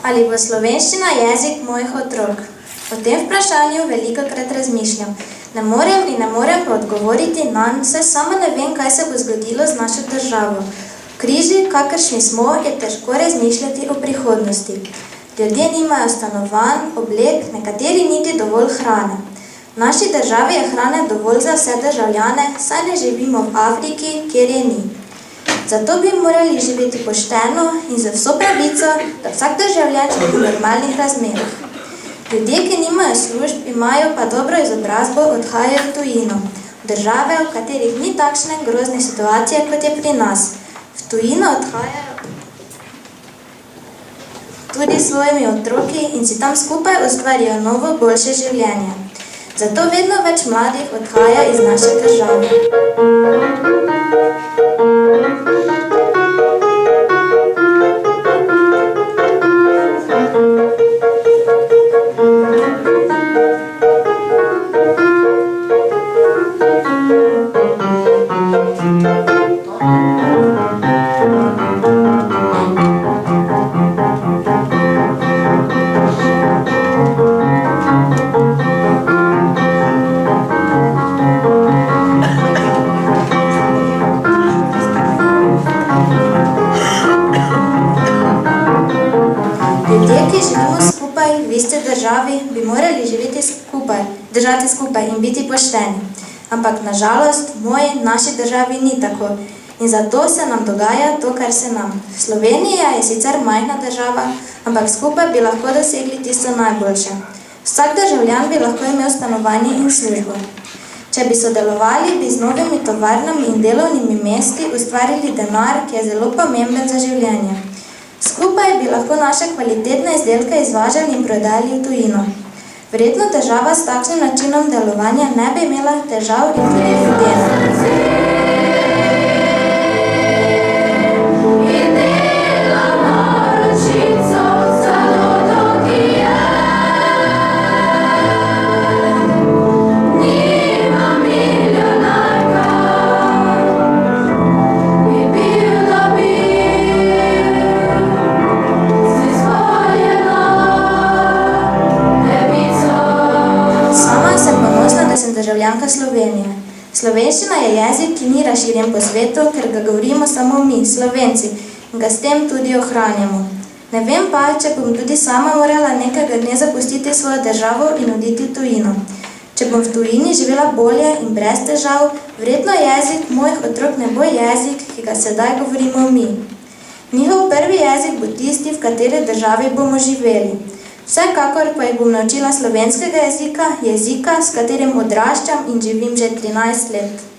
Ali bo slovenščina jezik mojih otrok? O tem vprašanju velikokrat razmišljam. Ne morem pa odgovoriti nanj, saj sama ne vem, kaj se bo zgodilo z našo državo. V križi, kakršni smo, je težko razmišljati o prihodnosti. Ljudje nimajo stanovanj, oblek, nekateri niti dovolj hrane. V naši državi je hrane dovolj za vse državljane, saj ne živimo v Afriki, kjer je ni. Zato bi morali živeti pošteno in z vso pravico, da vsak državljan živi v normalnih razmerah. Ljudje, ki nimajo služb, imajo pa dobro izobrazbo, odhajajo v tujino. V države, v katerih ni takšne grozne situacije, kot je pri nas. V tujino odhajajo tudi s svojimi otroki in si tam skupaj ustvarijo novo, boljše življenje. Zato vedno več mladih odhaja iz naše države. Ljudje, ki živimo skupaj v isti državi, bi morali živeti skupaj, držati skupaj in biti pošteni. Ampak na žalost v naši državi ni tako in zato se nam dogaja to, kar se nam. Slovenija je sicer majhna država, ampak skupaj bi lahko dosegli tisto najboljše. Vsak državljan bi lahko imel stanovanje in službo. Če bi sodelovali, bi z novimi tovarnami in delovnimi mesti ustvarili denar, ki je zelo pomemben za življenje. Skupaj bi lahko naše kvalitetne izdelke izvažali in prodajali v tujino. Verjetno država s takšnim načinom delovanja ne bi imela težav in tudi ljudje. Državljanka Slovenije. Slovenščina je jezik, ki ni razširjen po svetu, ker ga govorimo samo mi, Slovenci, in ga s tem tudi ohranjamo. Ne vem pa, če bom tudi sama morala nekega dne zapustiti svojo državo in oditi v tujino. Če bom v tujini živela bolje in brez težav, verjetno jezik mojih otrok ne bo jezik, ki ga sedaj govorimo mi. Njihov prvi jezik bo tisti, v kateri državi bomo živeli. Vsekakor pa jih bom naučila slovenskega jezika, s katerim odraščam in živim že 13 let.